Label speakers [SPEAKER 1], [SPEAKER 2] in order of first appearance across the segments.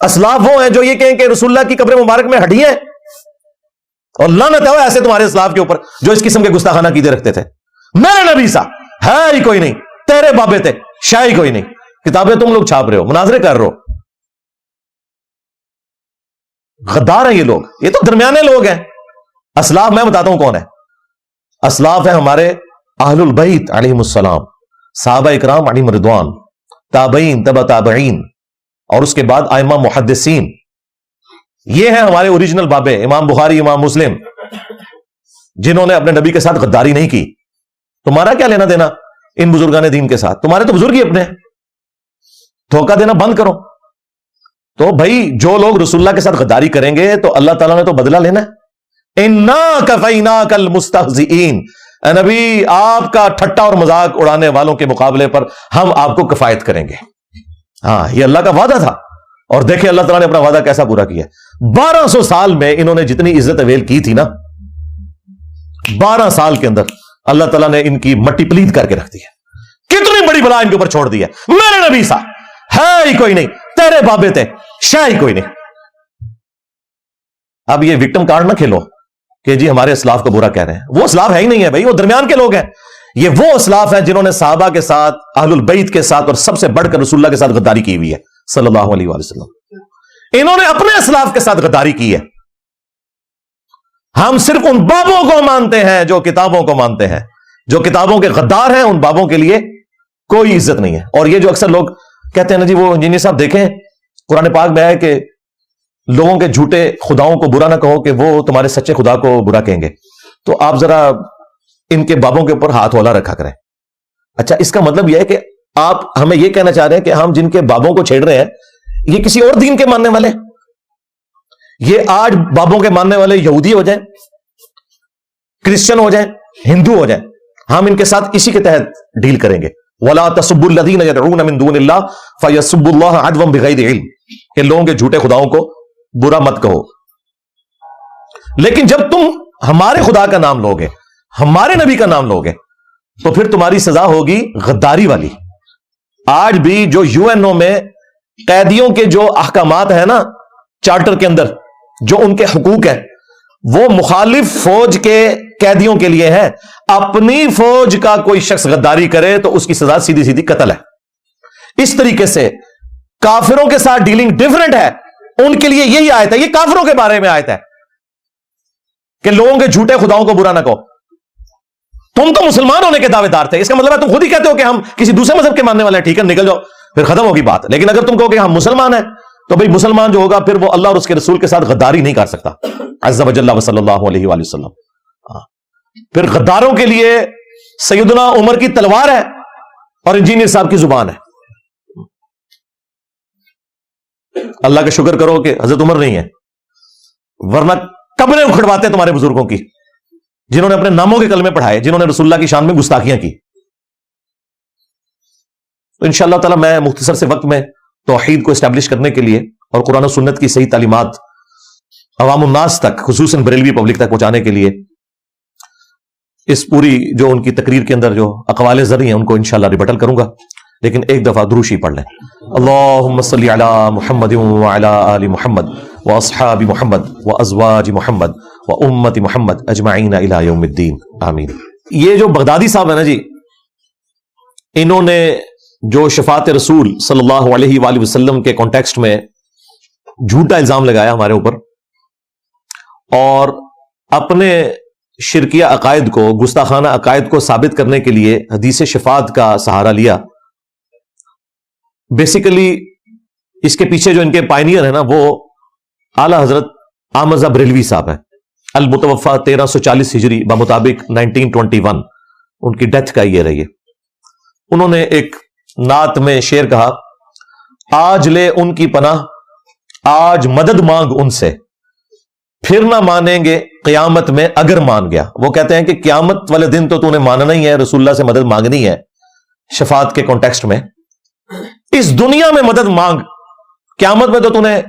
[SPEAKER 1] اسلاف وہ ہیں جو یہ کہیں کہ رسول اللہ کی قبر مبارک میں ہڈیاں ہیں، اور لعنت ہے ایسے تمہارے اسلاف کے اوپر جو اس قسم کے گستاخانہ عقیدے رکھتے تھے۔ میرے نبی سا ہے ہی کوئی نہیں، تیرے بابے تھے شاہ ہی کوئی نہیں، کتابیں تم لوگ چھاپ رہے ہو، مناظرے کر رہے ہو۔ غدار ہیں یہ لوگ، یہ تو درمیانے لوگ ہیں۔ اسلاف میں بتاتا ہوں کون ہے۔ اسلاف ہے ہمارے اہل البیت علیہم السلام، صحابہ اکرام علیہم رضوان، تابعین، تبع تابعین، اور اس کے بعد ائمہ محدثین۔ یہ ہیں ہمارے اوریجنل بابے، امام بخاری، امام مسلم، جنہوں نے اپنے نبی کے ساتھ غداری نہیں کی۔ تمہارا کیا لینا دینا ان بزرگان دین کے ساتھ؟ تمہارے تو بزرگ ہی اپنے ہیں، دھوکہ دینا بند کرو۔ تو بھائی جو لوگ رسول اللہ کے ساتھ غداری کریں گے تو اللہ تعالیٰ نے تو بدلہ لینا ہے۔ انا کفیناک المستہزئین، اے نبی آپ کا ٹھٹا اور مذاق اڑانے والوں کے مقابلے پر ہم آپ کو کفایت کریں گے۔ ہاں یہ اللہ کا وعدہ تھا، اور دیکھیں اللہ تعالیٰ نے اپنا وعدہ کیسا پورا کیا۔ 1200 سال میں انہوں نے جتنی عزت اویل کی تھی نا، 12 سال کے اندر اللہ تعالیٰ نے ان کی مٹی پلید کر کے رکھ دی ہے۔ کتنی بڑی بلا ان کے اوپر چھوڑ دی ہے۔ میرے نبی سا ہے ہی کوئی نہیں، تیرے بابے تھے شاہ ہی کوئی نہیں۔ اب یہ وکٹم کارڈ نہ کھیلو کہ جی ہمارے اسلاف کو برا کہہ رہے ہیں، وہ اسلاف ہے ہی نہیں ہے بھائی، وہ درمیان کے لوگ ہیں۔ یہ وہ اسلاف ہیں جنہوں نے صحابہ کے ساتھ، اہل البیت کے ساتھ، اور سب سے بڑھ کر رسول اللہ کے ساتھ غداری کی ہوئی ہے صلی اللہ علیہ وآلہ وسلم۔ انہوں نے اپنے اسلاف کے ساتھ غداری کی ہے۔ ہم صرف ان بابوں کو مانتے ہیں جو کتابوں کو مانتے ہیں۔ جو کتابوں کے غدار ہیں ان بابوں کے لیے کوئی عزت نہیں ہے۔ اور یہ جو اکثر لوگ کہتے ہیں نا جی وہ انجینئر صاحب دیکھیں قرآن پاک میں ہے کہ لوگوں کے جھوٹے خداؤں کو برا نہ کہو کہ وہ تمہارے سچے خدا کو برا کہیں گے، تو آپ ذرا ان کے بابوں کے اوپر ہاتھ ہولا رکھا کریں۔ اچھا اس کا مطلب یہ ہے کہ آپ ہمیں یہ کہنا چاہ رہے ہیں کہ ہم جن کے بابوں کو چھیڑ رہے ہیں یہ کسی اور دین کے ماننے والے ہیں؟ یہ آج بابوں کے ماننے والے یہودی ہو جائیں، کرسچن ہو جائیں، ہندو ہو جائیں، ہم ان کے ساتھ اسی کے تحت ڈیل کریں گے۔ وَلَا تَسُبُّوا الَّذِينَ يَدْعُونَ مِن دُونِ اللَّهِ فَيَسُبُّوا اللَّهَ عَدْوًا بِغَيْرِ عِلْمٍ، کہ لوگوں کے جھوٹے خداؤں کو برا مت کہو۔ لیکن جب تم ہمارے خدا کا نام لوگے، ہمارے نبی کا نام لوگے، تو پھر تمہاری سزا ہوگی غداری والی۔ آج بھی جو یو این او میں قیدیوں کے جو احکامات ہیں نا چارٹر کے اندر، جو ان کے حقوق ہیں، وہ مخالف فوج کے قیدیوں کے لیے ہے۔ اپنی فوج کا کوئی شخص غداری کرے تو اس کی سزا سیدھی سیدھی قتل ہے۔ اس طریقے سے کافروں کے ساتھ ڈیلنگ ڈیفرنٹ ہے، ان کے لیے یہی آیت ہے، یہ کافروں کے بارے میں آیت ہے کہ لوگوں کے جھوٹے خداؤں کو برا نہ کہو۔ تم تو مسلمان ہونے کے دعوے دار تھے، اس کا مطلب ہے تم خود ہی کہتے ہو کہ ہم کسی دوسرے مذہب کے ماننے والے ہیں، ٹھیک ہے نکل جاؤ، پھر ختم ہوگی بات۔ لیکن اگر تم کہو کہ ہم مسلمان ہیں تو بھئی مسلمان جو ہوگا پھر وہ اللہ اور اس کے رسول کے ساتھ غداری نہیں کر سکتا عز و جل صلی اللہ علیہ وآلہ وسلم۔ پھر غداروں کے لیے سیدنا عمر کی تلوار ہے اور انجینئر صاحب کی زبان ہے۔ اللہ کا شکر کرو کہ حضرت عمر نہیں ہے، ورنہ قبریں اکھڑواتے تمہارے بزرگوں کی، جنہوں نے اپنے ناموں کے کلمے پڑھائے، جنہوں نے رسول اللہ کی شان میں گستاخیاں کی۔ تو انشاءاللہ تعالی میں مختصر سے وقت میں توحید کو اسٹیبلش کرنے کے لیے اور قرآن و سنت کی صحیح تعلیمات عوام الناس تک، خصوصاً بریلوی پبلک تک پہنچانے کے لیے اس پوری جو ان کی تقریر کے اندر جو اقوال زرعی ہیں ان کو انشاءاللہ ریبٹل کروں گا۔ لیکن ایک دفعہ دروشی پڑھ لیں، اللہم صلی علی محمد وعلی آل محمد واصحاب محمد وازواج محمد وامت محمد اجمعین الی یوم الدین، آمین۔ یہ جو بغدادی صاحب ہیں نا جی، انہوں نے جو شفاعت رسول صلی اللہ علیہ وآلہ وسلم کے کانٹیکسٹ میں جھوٹا الزام لگایا ہمارے اوپر، اور اپنے شرکیہ عقائد کو، گستاخانہ عقائد کو ثابت کرنے کے لیے حدیث شفاعت کا سہارا لیا۔ بیسیکلی اس کے پیچھے جو ان کے پائنیئر ہیں نا وہ اعلی حضرت احمد رضا بریلوی صاحب ہیں، المتوفا 1340 ہجری بمطابق 1921، ان کی ڈیتھ کا یہ رہی ہے۔ انہوں نے ایک نعت میں شعر کہا، آج لے ان کی پناہ، آج مدد مانگ ان سے، پھر نہ مانیں گے قیامت میں اگر مان گیا۔ وہ کہتے ہیں کہ قیامت والے دن تو نے ماننا ہی ہے، رسول اللہ سے مدد مانگنی ہے شفاعت کے کانٹیکسٹ میں۔ اس دنیا میں مدد مانگ، قیامت میں تو نے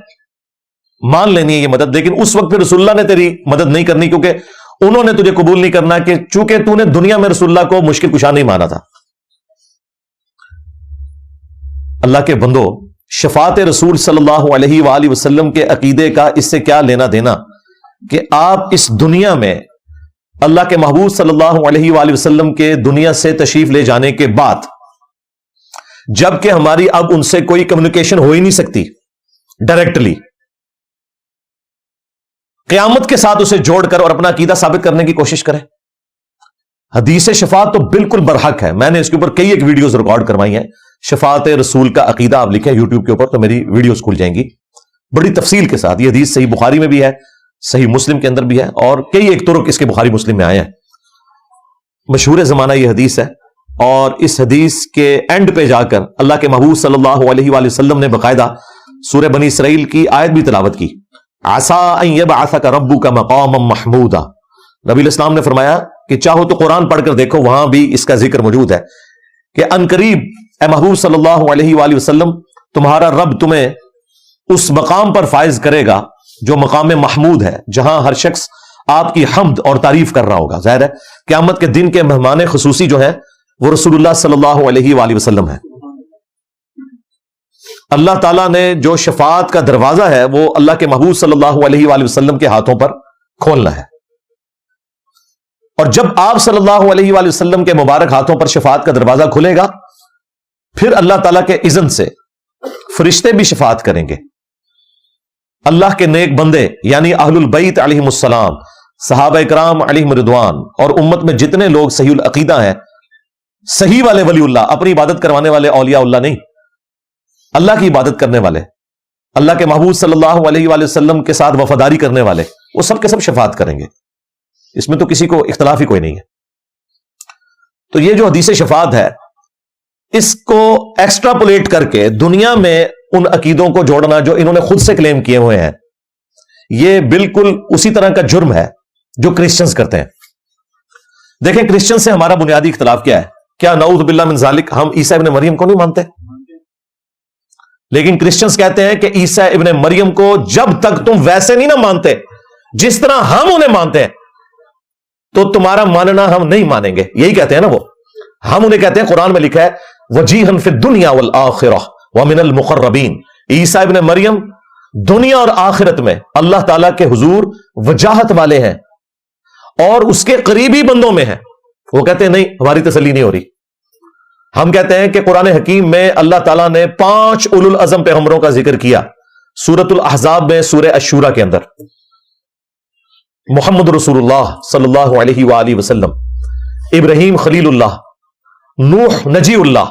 [SPEAKER 1] مان لینی ہے یہ مدد، لیکن اس وقت پھر رسول اللہ نے تیری مدد نہیں کرنی، کیونکہ انہوں نے تجھے قبول نہیں کرنا، کہ چونکہ نے دنیا میں رسول اللہ کو مشکل کشا نہیں مانا تھا۔ اللہ کے بندو، شفاعت رسول صلی اللہ علیہ وآلہ وسلم کے عقیدے کا اس سے کیا لینا دینا کہ آپ اس دنیا میں اللہ کے محبوب صلی اللہ علیہ وآلہ وسلم کے دنیا سے تشریف لے جانے کے بعد، جبکہ ہماری اب ان سے کوئی کمیونیکیشن ہو ہی نہیں سکتی ڈائریکٹلی، قیامت کے ساتھ اسے جوڑ کر اور اپنا عقیدہ ثابت کرنے کی کوشش کریں۔ حدیث شفاعت تو بالکل برحق ہے، میں نے اس کے اوپر کئی ایک ویڈیوز ریکارڈ کروائی ہیں۔ شفاعت رسول کا عقیدہ آپ لکھیں یوٹیوب کے اوپر تو میری ویڈیوز کھل جائیں گی بڑی تفصیل کے ساتھ۔ یہ حدیث صحیح بخاری میں بھی ہے، صحیح مسلم کے اندر بھی ہے، اور کئی ایک طرق اس کے بخاری مسلم میں آئے ہیں۔ مشہور زمانہ یہ حدیث ہے، اور اس حدیث کے اینڈ پہ جا کر اللہ کے محبوب صلی اللہ علیہ وآلہ وسلم نے باقاعدہ سورہ بنی اسرائیل کی آیت بھی تلاوت کی، عسیٰ ان یبعثک ربک مقاما محمودا۔ نبی الاسلام نے فرمایا کہ چاہو تو قرآن پڑھ کر دیکھو، وہاں بھی اس کا ذکر موجود ہے کہ ان قریب اے محبوب صلی اللہ علیہ وآلہ وسلم تمہارا رب تمہیں اس مقام پر فائز کرے گا جو مقام محمود ہے، جہاں ہر شخص آپ کی حمد اور تعریف کر رہا ہوگا۔ ظاہر ہے قیامت کے دن کے مہمان خصوصی جو ہیں وہ رسول اللہ صلی اللہ علیہ وآلہ وسلم ہے۔ اللہ تعالیٰ نے جو شفاعت کا دروازہ ہے وہ اللہ کے محبوب صلی اللہ علیہ وآلہ وسلم کے ہاتھوں پر کھولنا ہے، اور جب آپ صلی اللہ علیہ وآلہ وسلم کے مبارک ہاتھوں پر شفاعت کا دروازہ کھلے گا، پھر اللہ تعالیٰ کے اذن سے فرشتے بھی شفاعت کریں گے۔ اللہ کے نیک بندے یعنی اہل البیت علیہم السلام، صحابہ کرام علیہم رضوان، اور امت میں جتنے لوگ صحیح العقیدہ ہیں، صحیح والے ولی اللہ، اپنی عبادت کروانے والے اولیاء اللہ نہیں، اللہ کی عبادت کرنے والے، اللہ کے محبوب صلی اللہ علیہ وآلہ وسلم کے ساتھ وفاداری کرنے والے، وہ سب کے سب شفاعت کریں گے۔ اس میں تو کسی کو اختلاف ہی کوئی نہیں ہے۔ تو یہ جو حدیث شفاعت ہے، اس کو ایکسٹراپولیٹ کر کے دنیا میں ان عقیدوں کو جوڑنا جو انہوں نے خود سے کلیم کیے ہوئے ہیں، یہ بالکل اسی طرح کا جرم ہے جو کرسچنز کرتے ہیں۔ دیکھیں کرسچن سے ہمارا بنیادی اختلاف کیا ہے؟ کیا نعوذ باللہ من ذالک ہم عیسیٰ ابن مریم کو نہیں مانتے؟ لیکن کرسچنز کہتے ہیں کہ عیسیٰ ابن مریم کو جب تک تم ویسے نہیں نہ مانتے جس طرح ہم انہیں مانتے ہیں تو تمہارا ماننا ہم نہیں مانیں گے۔ یہی کہتے ہیں نا وہ، ہم انہیں کہتے ہیں، قرآن میں لکھا ہے وجیہا فی الدنیا والآخرہ ومن المقربین، عیسیٰ ابن مریم دنیا اور آخرت میں اللہ تعالیٰ کے حضور وجاہت والے ہیں اور اس کے قریبی بندوں میں ہیں۔ وہ کہتے ہیں نہیں، ہماری تسلی نہیں ہو رہی۔ ہم کہتے ہیں کہ قرآن حکیم میں اللہ تعالیٰ نے 5 اولو العزم پیغمبروں کا ذکر کیا، سورۃ الاحزاب میں، سورہ الشورى کے اندر، محمد رسول اللہ صلی اللہ علیہ وآلہ وسلم، ابراہیم خلیل اللہ، نوح نجی اللہ،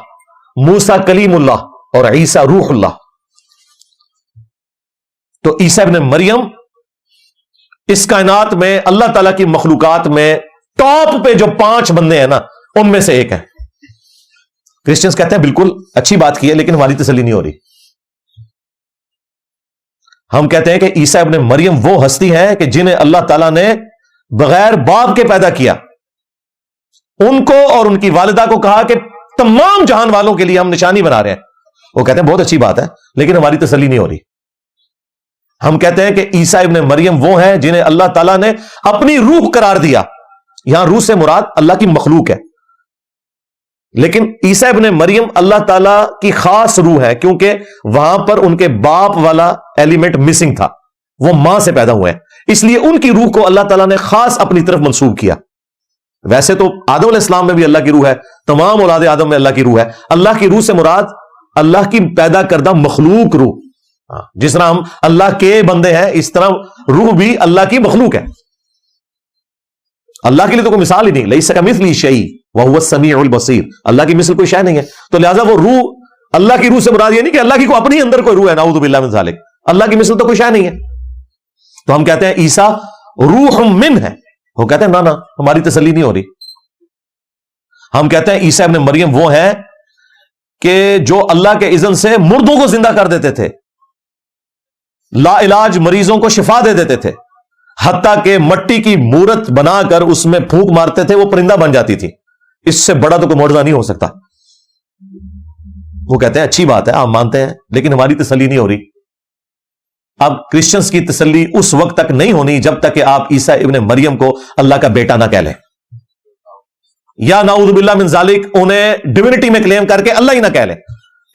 [SPEAKER 1] موسیٰ کلیم اللہ، اور عیسیٰ روح اللہ۔ تو عیسیٰ ابن مریم اس کائنات میں اللہ تعالیٰ کی مخلوقات میں ٹاپ پہ جو 5 بندے ہیں نا، ان میں سے ایک ہیں۔ کرسچنز کہتے ہیں بالکل اچھی بات کی ہے لیکن ہماری تسلی نہیں ہو رہی۔ ہم کہتے ہیں کہ عیسیٰ ابن مریم وہ ہستی ہے کہ جنہیں اللہ تعالیٰ نے بغیر باپ کے پیدا کیا، ان کو اور ان کی والدہ کو کہا کہ تمام جہان والوں کے لیے ہم نشانی بنا رہے ہیں۔ وہ کہتے ہیں بہت اچھی بات ہے لیکن ہماری تسلی نہیں ہو رہی۔ ہم کہتے ہیں کہ عیسیٰ ابن مریم وہ ہیں جنہیں اللہ تعالیٰ نے اپنی روح قرار دیا۔ یہاں روح سے مراد اللہ کی مخلوق ہے، لیکن عیسیٰ ابن مریم اللہ تعالیٰ کی خاص روح ہے کیونکہ وہاں پر ان کے باپ والا ایلیمنٹ مسنگ تھا، وہ ماں سے پیدا ہوئے ہیں، اس لیے ان کی روح کو اللہ تعالیٰ نے خاص اپنی طرف منسوب کیا۔ ویسے تو آدم علیہ السلام میں بھی اللہ کی روح ہے، تمام اولاد آدم میں اللہ کی روح ہے۔ اللہ کی روح سے مراد اللہ کی پیدا کردہ مخلوق روح۔ جس طرح ہم اللہ کے بندے ہیں اس طرح روح بھی اللہ کی مخلوق ہے۔ اللہ کے لیے تو کوئی مثال ہی نہیں، لیس کمثلہ شیء وہو السمیع البصیر، اللہ کی مثل کوئی شے نہیں ہے۔ تو لہذا وہ روح، اللہ کی روح سے مراد یہ نہیں کہ اللہ کی کوئی اپنی اندر کوئی روح ہے، نعوذ باللہ من ذالک، اللہ کی مثل تو کوئی شے نہیں ہے۔ تو ہم کہتے ہیں عیسیٰ روح من ہے، وہ کہتے ہیں نا ہماری تسلی نہیں ہو رہی۔ ہم کہتے ہیں عیسیٰ ابن مریم وہ ہیں کہ جو اللہ کے اذن سے مردوں کو زندہ کر دیتے تھے، لا علاج مریضوں کو شفا دے دیتے تھے، حتیٰ کہ مٹی کی مورت بنا کر اس میں پھونک مارتے تھے وہ پرندہ بن جاتی تھی۔ اس سے بڑا تو کوئی معجزہ نہیں ہو سکتا۔ وہ کہتے ہیں اچھی بات ہے، آپ مانتے ہیں لیکن ہماری تسلی نہیں ہو رہی۔ اب کرسچنز کی تسلی اس وقت تک نہیں ہونی جب تک کہ آپ عیسیٰ ابن مریم کو اللہ کا بیٹا نہ کہہ لیں، یا نعوذ باللہ من ذالک انہیں ڈیوینٹی میں کلیم کر کے اللہ ہی نہ کہہ لیں۔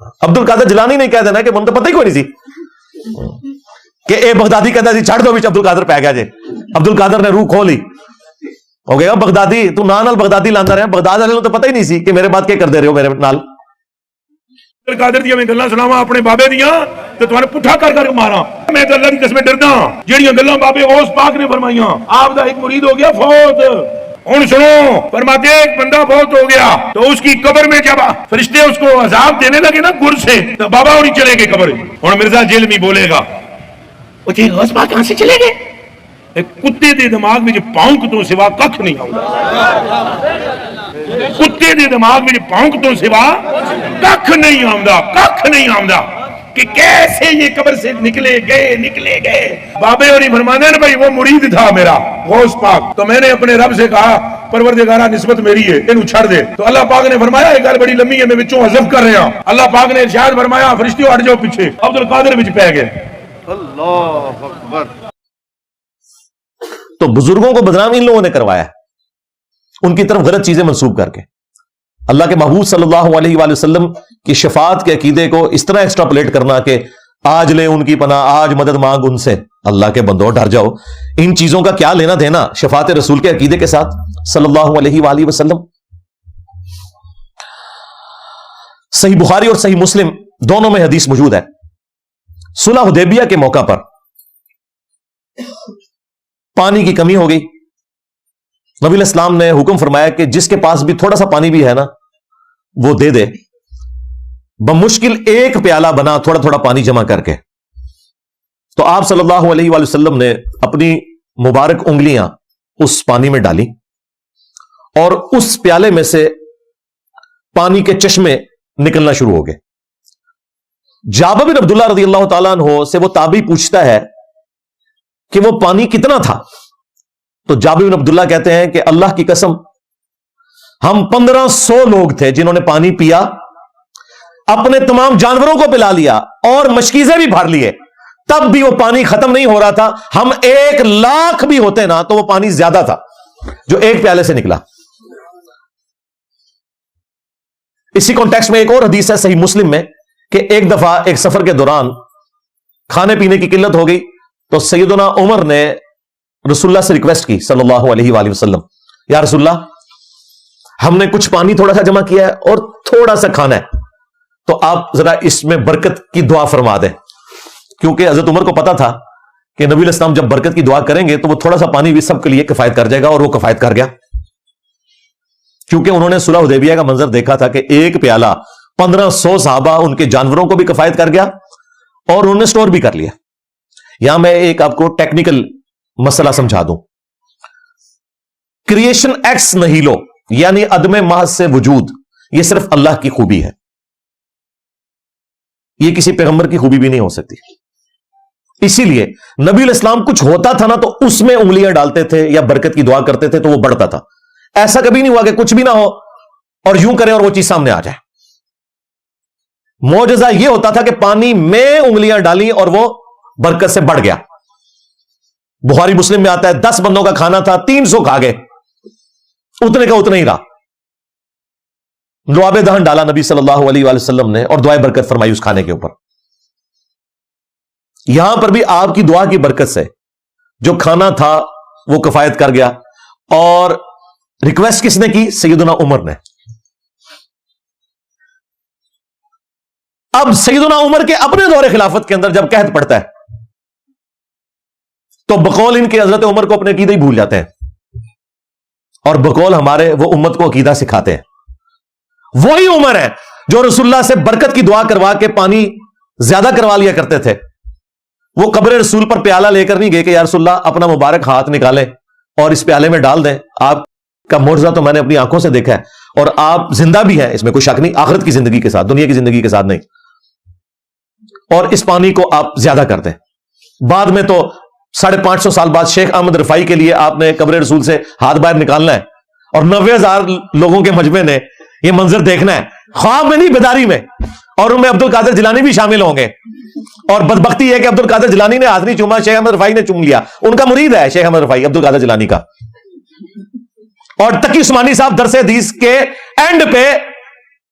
[SPEAKER 1] عبد القادر جیلانی نہیں کہہ دینا کہ من تو پتہ ہی کوئی نہیں سی کہ اے بغدادی کہتا جی چھڑ دو بھی عبد القادر پہ گیا جی عبد القادر نے روح کھولی ہو گیا بغدادی تو نال بغدادی لاندہ رہا بغداد والے تو پتہ ہی نہیں سی کہ میرے بات کیا کر دے رہے ہو میرے نال
[SPEAKER 2] قادر دیا میں گلاں سناواں اپنے بابے دیاں تے تمہارے پٹھا کر کر ماراں میں تے اللہ دی قسم ڈردا جیڑیاں گلاں بابے اوس پاک نے فرمائیاں آپ دا ایک مرید ہو گیا فوت ہن سنو فرماتے ایک بندہ فوت ہو گیا تو اس کی قبر میں جب فرشتے اس کو عذاب دینے لگے نا گر سے تو بابا انہی چلے گئے قبر ہن مرزا جیلمی بولے گا وہ جی اوس پاک کہاں سے چلے گئے ایک کتے دے دماغ میں جو پاؤنک تو سوا ککھ نہیں آؤں کتے دے دماغ میں پونک تو سوا ککھ نہیں آمدہ کہ کیسے یہ قبر سے نکلے گئے بابے اور فرمانے نا بھائی وہ مرید تھا میرا غوث پاک تو میں نے اپنے رب سے کہا پروردگارہ نسبت میری ہے انہوں چھڑ دے تو اللہ پاک نے فرمایا ایک گل بڑی لمبی ہے میں بچوں حذف کر رہا ہوں اللہ پاک نے ارشاد فرمایا فرشتیوں ہٹ جاؤ پیچھے عبد القادر وچ پہ گئے
[SPEAKER 3] اللہ اکبر
[SPEAKER 1] تو بزرگوں کو بدنام ان لوگوں نے کروایا ان کی طرف غلط چیزیں منسوب کر کے اللہ کے محبوب صلی اللہ علیہ وآلہ وسلم کی شفاعت کے عقیدے کو اس طرح ایکسٹراپولیٹ کرنا کہ آج لے ان کی پناہ آج مدد مانگ ان سے اللہ کے بندوں ڈر جاؤ ان چیزوں کا کیا لینا دینا شفاعت رسول کے عقیدے کے ساتھ صلی اللہ علیہ وآلہ وسلم صحیح بخاری اور صحیح مسلم دونوں میں حدیث موجود ہے صلح حدیبیہ کے موقع پر پانی کی کمی ہو گئی نبی علیہ السلام نے حکم فرمایا کہ جس کے پاس بھی تھوڑا سا پانی بھی ہے نا وہ دے دے بمشکل ایک پیالہ بنا تھوڑا تھوڑا پانی جمع کر کے تو آپ صلی اللہ علیہ وآلہ وسلم نے اپنی مبارک انگلیاں اس پانی میں ڈالی اور اس پیالے میں سے پانی کے چشمے نکلنا شروع ہو گئے جابر بن عبداللہ رضی اللہ تعالیٰ عنہ سے وہ تابعی پوچھتا ہے کہ وہ پانی کتنا تھا تو جابر بن عبداللہ کہتے ہیں کہ اللہ کی قسم ہم 1500 لوگ تھے جنہوں نے پانی پیا اپنے تمام جانوروں کو پلا لیا اور مشکیزیں بھی بھر لیے تب بھی وہ پانی ختم نہیں ہو رہا تھا ہم 1,00,000 بھی ہوتے نا تو وہ پانی زیادہ تھا جو ایک پیالے سے نکلا اسی کانٹیکسٹ میں ایک اور حدیث ہے صحیح مسلم میں کہ ایک دفعہ ایک سفر کے دوران کھانے پینے کی قلت ہو گئی تو سیدنا عمر نے رسول اللہ سے ریکویسٹ کی صلی اللہ علیہ وآلہ وسلم یا رسول اللہ ہم نے کچھ پانی تھوڑا سا جمع کیا ہے اور تھوڑا سا کھانا ہے تو آپ ذرا اس میں برکت کی دعا فرما دیں کیونکہ حضرت عمر کو پتا تھا کہ نبی علیہ السلام جب برکت کی دعا کریں گے تو وہ تھوڑا سا پانی بھی سب کے لیے کفایت کر جائے گا اور وہ کفایت کر گیا کیونکہ انہوں نے صلح حدیبیہ کا منظر دیکھا تھا کہ ایک پیالہ 1500 صحابہ ان کے جانوروں کو بھی کفایت کر گیا اور انہوں نے سٹور بھی کر لیا یہاں میں ایک آپ کو ٹیکنیکل مسئلہ سمجھا دوں کریشن ایکس نہیلو یعنی عدم محض سے وجود یہ صرف اللہ کی خوبی ہے یہ کسی پیغمبر کی خوبی بھی نہیں ہو سکتی اسی لیے نبی علیہ السلام کچھ ہوتا تھا نا تو اس میں انگلیاں ڈالتے تھے یا برکت کی دعا کرتے تھے تو وہ بڑھتا تھا ایسا کبھی نہیں ہوا کہ کچھ بھی نہ ہو اور یوں کریں اور وہ چیز سامنے آ جائے معجزہ یہ ہوتا تھا کہ پانی میں انگلیاں ڈالی اور وہ برکت سے بڑھ گیا بخاری مسلم میں آتا ہے 10 بندوں کا کھانا تھا 300 کھا گئے اتنے کا اتنا ہی رہا لعاب دہن ڈالا نبی صلی اللہ علیہ وآلہ وسلم نے اور دعائے برکت فرمائی اس کھانے کے اوپر یہاں پر بھی آپ کی دعا کی برکت سے جو کھانا تھا وہ کفایت کر گیا اور ریکویسٹ کس نے کی سیدنا عمر نے اب سیدنا عمر کے اپنے دور خلافت کے اندر جب قحط پڑتا ہے تو بقول ان کے حضرت عمر کو اپنے عقیدہ ہی بھول جاتے ہیں اور بقول ہمارے وہ امت کو عقیدہ سکھاتے ہیں وہی عمر ہے جو رسول اللہ سے برکت کی دعا کروا کے پانی زیادہ کروا لیا کرتے تھے وہ قبر رسول پر پیالہ لے کر نہیں گئے کہ یا رسول اللہ اپنا مبارک ہاتھ نکالیں اور اس پیالے میں ڈال دیں آپ کا معجزہ تو میں نے اپنی آنکھوں سے دیکھا ہے اور آپ زندہ بھی ہیں اس میں کوئی شک نہیں آخرت کی زندگی کے ساتھ دنیا کی زندگی کے ساتھ نہیں اور اس پانی کو آپ زیادہ کر دیں بعد میں تو 550 سال بعد شیخ احمد رفائی کے لیے آپ نے قبر رسول سے ہاتھ باہر نکالنا ہے اور 90,000 لوگوں کے مجمع نے یہ منظر دیکھنا ہے خواب میں نہیں بیداری میں اور ان میں عبد القادر جیلانی بھی شامل ہوں گے اور بدبختی ہے کہ عبد القادر جیلانی نے ہاتھ نہیں چوما شیخ احمد رفائی نے چوم لیا ان کا مرید ہے شیخ احمد رفائی عبد القادر جیلانی کا اور تقی عثمانی صاحب درس حدیث کے اینڈ پہ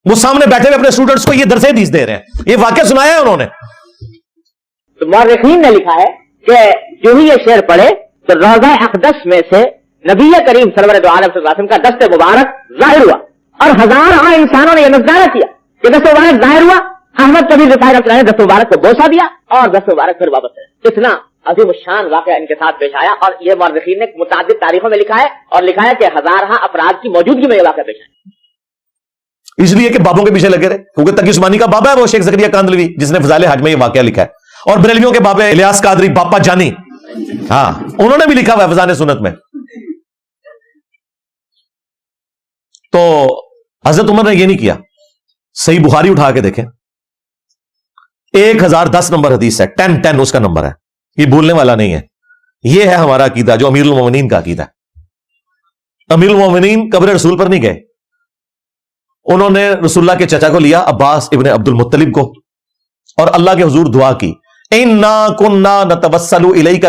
[SPEAKER 1] وہ سامنے بیٹھے ہوئے اپنے اسٹوڈنٹس کو یہ درس حدیث دے رہے ہیں. یہ واقعہ سنایا ہے انہوں نے.
[SPEAKER 4] تو مورخین نے لکھا ہے کہ جو ہی یہ شعر پڑھے تو روضہ اقدس میں سے نبی کریم سرور دو عالم صلی اللہ علیہ وسلم کا دست مبارک ظاہر ہوا اور ہزاروں انسانوں نے یہ نظارہ کیا کہ دست مبارک ظاہر ہوا. احمد کبیر رفاعی رحمۃ اللہ نے دست مبارک کو بوسہ دیا اور دست مبارک پھر واپس ہے. اتنا عظیم الشان واقعہ ان کے ساتھ پیش آیا اور یہ مورخین نے متعدد تاریخوں میں لکھا ہے اور لکھا ہے کہ ہزارہ افراد کی موجودگی میں یہ واقعہ پیش آیا.
[SPEAKER 1] اس لیے کہ بابوں کے پیچھے لگے رہے, کیونکہ تقی عثمانی کا بابا ہے وہ شیخ زکریا کاندھلوی جس نے فضائل حج میں یہ واقعہ لکھا ہے, اور بریلویوں کے بابے الیاس قادری باپا جانی, ہاں انہوں نے بھی لکھا ہوا ہے فضائل سنت میں. تو حضرت عمر نے یہ نہیں کیا. صحیح بخاری اٹھا کے دیکھیں 1010 نمبر حدیث ہے, 10 اس کا نمبر ہے, یہ بھولنے والا نہیں ہے. یہ ہے ہمارا عقیدہ جو امیر المومنین کا عقیدہ ہے. امیر المومنین قبر رسول پر نہیں گئے, انہوں نے رسول اللہ کے چچا کو لیا عباس ابن عبد المطلب کو اور اللہ کے حضور دعا کی اِنَّا كُنَّا نَتَوَسَّلُ إِلَيْكَ